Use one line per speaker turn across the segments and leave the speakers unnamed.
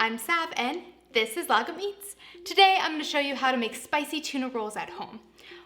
I'm Sav and this is Log of Meats. Today I'm going to show you how to make spicy tuna rolls at home.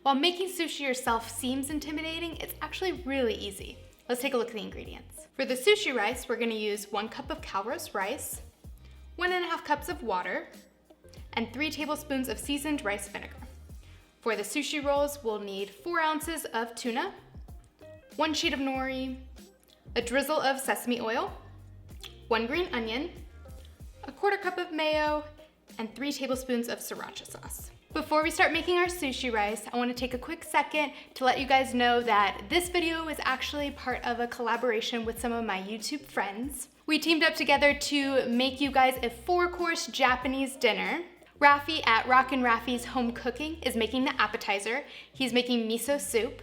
While making sushi yourself seems intimidating, it's actually really easy. Let's take a look at the ingredients. For the sushi rice, we're going to use 1 cup of cow roast rice, 1.5 cups of water, and 3 tablespoons of seasoned rice vinegar. For the sushi rolls, we'll need 4 ounces of tuna, 1 sheet of nori, a drizzle of sesame oil, 1 green onion, 1/4 cup of mayo, and 3 tablespoons of sriracha sauce. Before we start making our sushi rice, I want to take a quick second to let you guys know that this video is actually part of a collaboration with some of my YouTube friends. We teamed up together to make you guys a 4-course Japanese dinner. Rafi at Rockin' Rafi's Home Cooking is making the appetizer. He's making miso soup.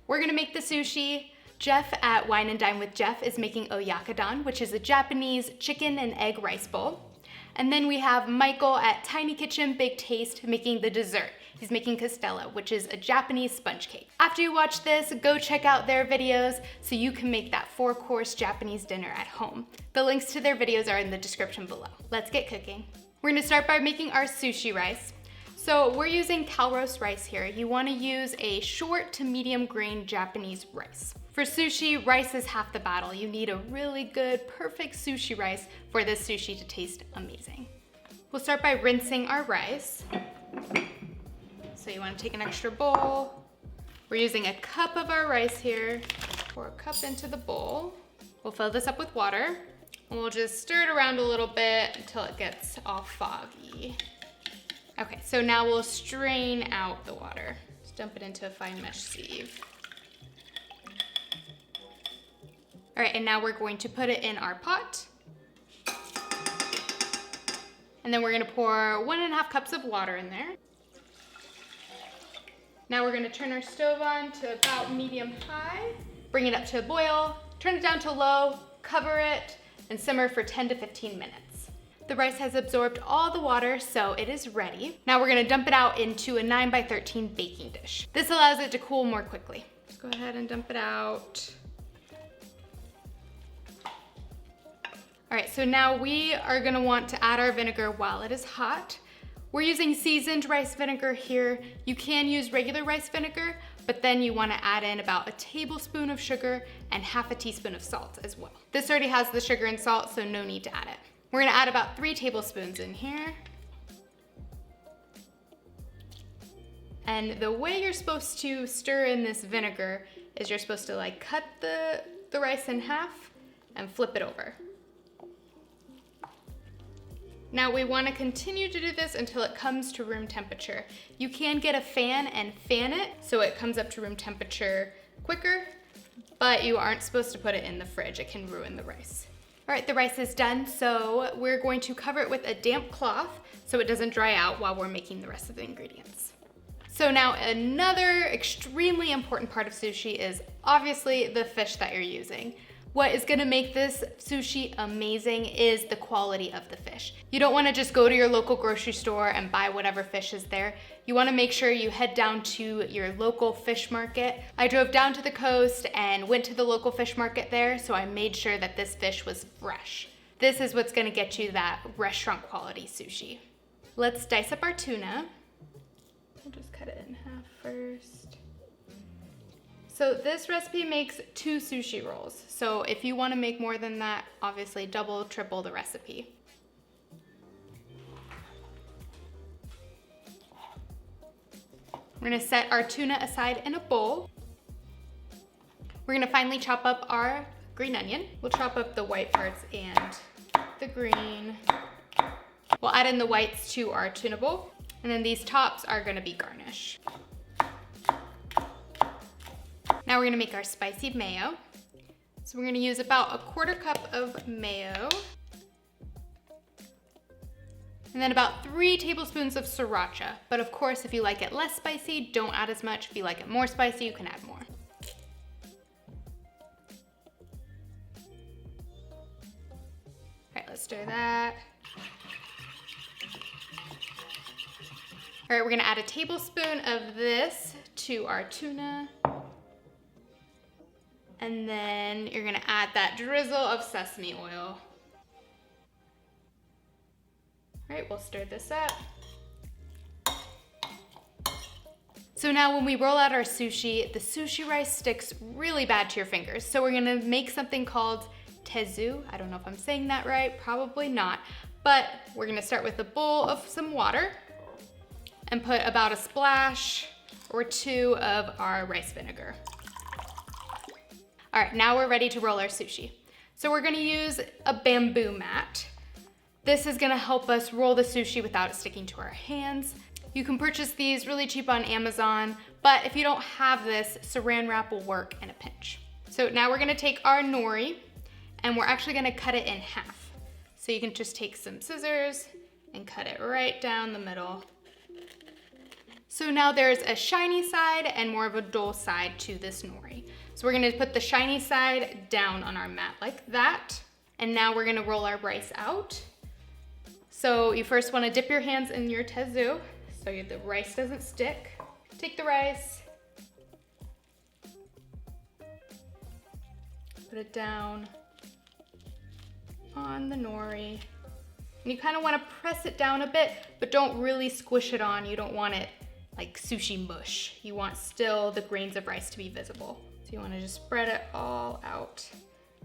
We're gonna make the sushi. Jeff at Wine and Dine with Jeff is making oyakadon, which is a Japanese chicken and egg rice bowl. And then we have Michael at Tiny Kitchen Big Taste making the dessert. He's making castella, which is a Japanese sponge cake. After you watch this, go check out their videos so you can make that 4-course Japanese dinner at home. The links to their videos are in the description below. Let's get cooking. We're gonna start by making our sushi rice. So we're using cow roast rice here. You wanna use a short to medium grain Japanese rice. For sushi, rice is half the battle. You need a really good, perfect sushi rice for this sushi to taste amazing. We'll start by rinsing our rice. So you wanna take an extra bowl. We're using a cup of our rice here. Pour a cup into the bowl. We'll fill this up with water. And we'll just stir it around a little bit until it gets all foggy. Okay, so now we'll strain out the water. Just dump it into a fine mesh sieve. All right, and now we're going to put it in our pot. And then we're gonna pour 1.5 cups of water in there. Now we're gonna turn our stove on to about medium high, bring it up to a boil, turn it down to low, cover it, and simmer for 10 to 15 minutes. The rice has absorbed all the water, so it is ready. Now we're gonna dump it out into a 9x13 baking dish. This allows it to cool more quickly. Let's go ahead and dump it out. All right, so now we are gonna want to add our vinegar while it is hot. We're using seasoned rice vinegar here. You can use regular rice vinegar, but then you wanna add in about 1 tablespoon of sugar and 1/2 teaspoon of salt as well. This already has the sugar and salt, so no need to add it. We're gonna add about 3 tablespoons in here. And the way you're supposed to stir in this vinegar is you're supposed to like cut the rice in half and flip it over. Now we want to continue to do this until it comes to room temperature. You can get a fan and fan it so it comes up to room temperature quicker, but you aren't supposed to put it in the fridge. It can ruin the rice. All right, the rice is done, so we're going to cover it with a damp cloth so it doesn't dry out while we're making the rest of the ingredients. So now another extremely important part of sushi is obviously the fish that you're using. What is gonna make this sushi amazing is the quality of the fish. You don't wanna just go to your local grocery store and buy whatever fish is there. You wanna make sure you head down to your local fish market. I drove down to the coast and went to the local fish market there, so I made sure that this fish was fresh. This is what's gonna get you that restaurant quality sushi. Let's dice up our tuna. I'll just cut it in half first. So this recipe makes 2 sushi rolls. So if you want to make more than that, obviously double, triple the recipe. We're gonna set our tuna aside in a bowl. We're gonna finely chop up our green onion. We'll chop up the white parts and the green. We'll add in the whites to our tuna bowl. And then these tops are gonna be garnish. Now we're gonna make our spicy mayo. So we're gonna use about 1/4 cup of mayo. And then about 3 tablespoons of sriracha. But of course, if you like it less spicy, don't add as much. If you like it more spicy, you can add more. All right, let's stir that. All right, we're gonna add 1 tablespoon of this to our tuna. And then you're gonna add that drizzle of sesame oil. All right, we'll stir this up. So now when we roll out our sushi, the sushi rice sticks really bad to your fingers. So we're gonna make something called tezu. I don't know if I'm saying that right, probably not. But we're gonna start with a bowl of some water and put about a splash or two of our rice vinegar. All right, now we're ready to roll our sushi. So we're gonna use a bamboo mat. This is gonna help us roll the sushi without it sticking to our hands. You can purchase these really cheap on Amazon, but if you don't have this, saran wrap will work in a pinch. So now we're gonna take our nori and we're actually gonna cut it in half. So you can just take some scissors and cut it right down the middle. So now there's a shiny side and more of a dull side to this nori. So we're gonna put the shiny side down on our mat like that. And now we're gonna roll our rice out. So you first wanna dip your hands in your tezu so the rice doesn't stick. Take the rice, put it down on the nori. And you kind of want to press it down a bit, but don't really squish it on. You don't want it like sushi mush. You want still the grains of rice to be visible. So you want to just spread it all out.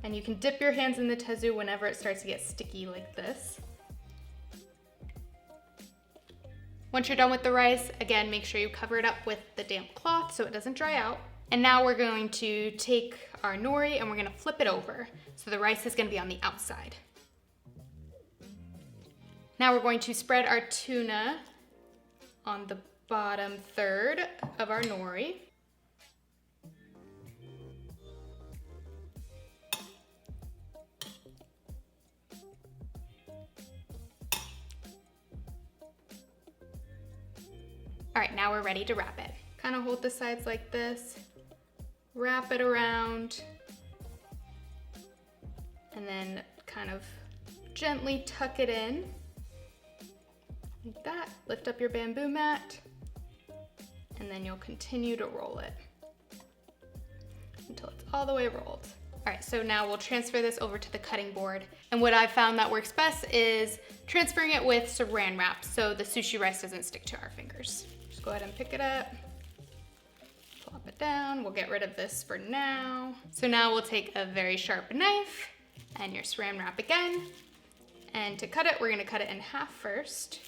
And you can dip your hands in the tezu whenever it starts to get sticky like this. Once you're done with the rice, again, make sure you cover it up with the damp cloth so it doesn't dry out. And now we're going to take our nori and we're gonna flip it over. So the rice is gonna be on the outside. Now we're going to spread our tuna on the bottom third of our nori. All right, now we're ready to wrap it. Kind of hold the sides like this, wrap it around, and then kind of gently tuck it in, like that. Lift up your bamboo mat, and then you'll continue to roll it until it's all the way rolled. All right, so now we'll transfer this over to the cutting board. And what I've found that works best is transferring it with saran wrap so the sushi rice doesn't stick to our fingers. Go ahead and pick it up, plop it down. We'll get rid of this for now. So now we'll take a very sharp knife and your saran wrap again. And to cut it, we're gonna cut it in half first.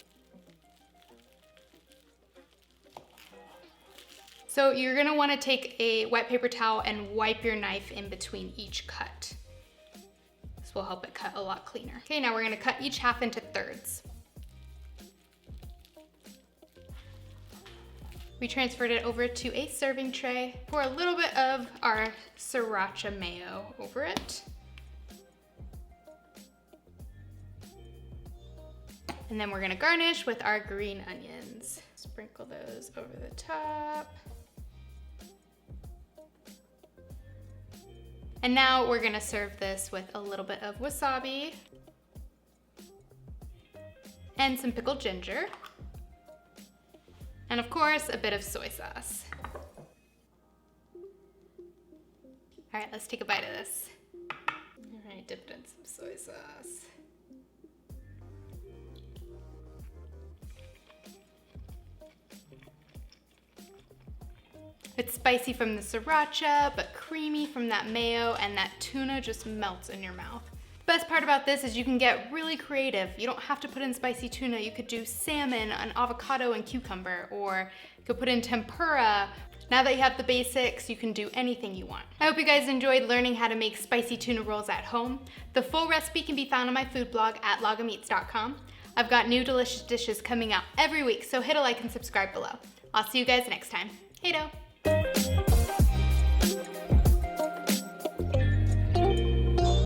So you're gonna wanna take a wet paper towel and wipe your knife in between each cut. This will help it cut a lot cleaner. Okay, now we're gonna cut each half into thirds. We transferred it over to a serving tray. Pour a little bit of our sriracha mayo over it. And then we're gonna garnish with our green onions. Sprinkle those over the top. And now we're gonna serve this with a little bit of wasabi and some pickled ginger. And of course, a bit of soy sauce. All right, let's take a bite of this. All right, dipped in some soy sauce. It's spicy from the sriracha, but creamy from that mayo, and that tuna just melts in your mouth. The best part about this is you can get really creative. You don't have to put in spicy tuna. You could do salmon, an avocado, and cucumber, or you could put in tempura. Now that you have the basics, you can do anything you want. I hope you guys enjoyed learning how to make spicy tuna rolls at home. The full recipe can be found on my food blog at lagameats.com. I've got new delicious dishes coming out every week, so hit a like and subscribe below. I'll see you guys next time. Hey-do!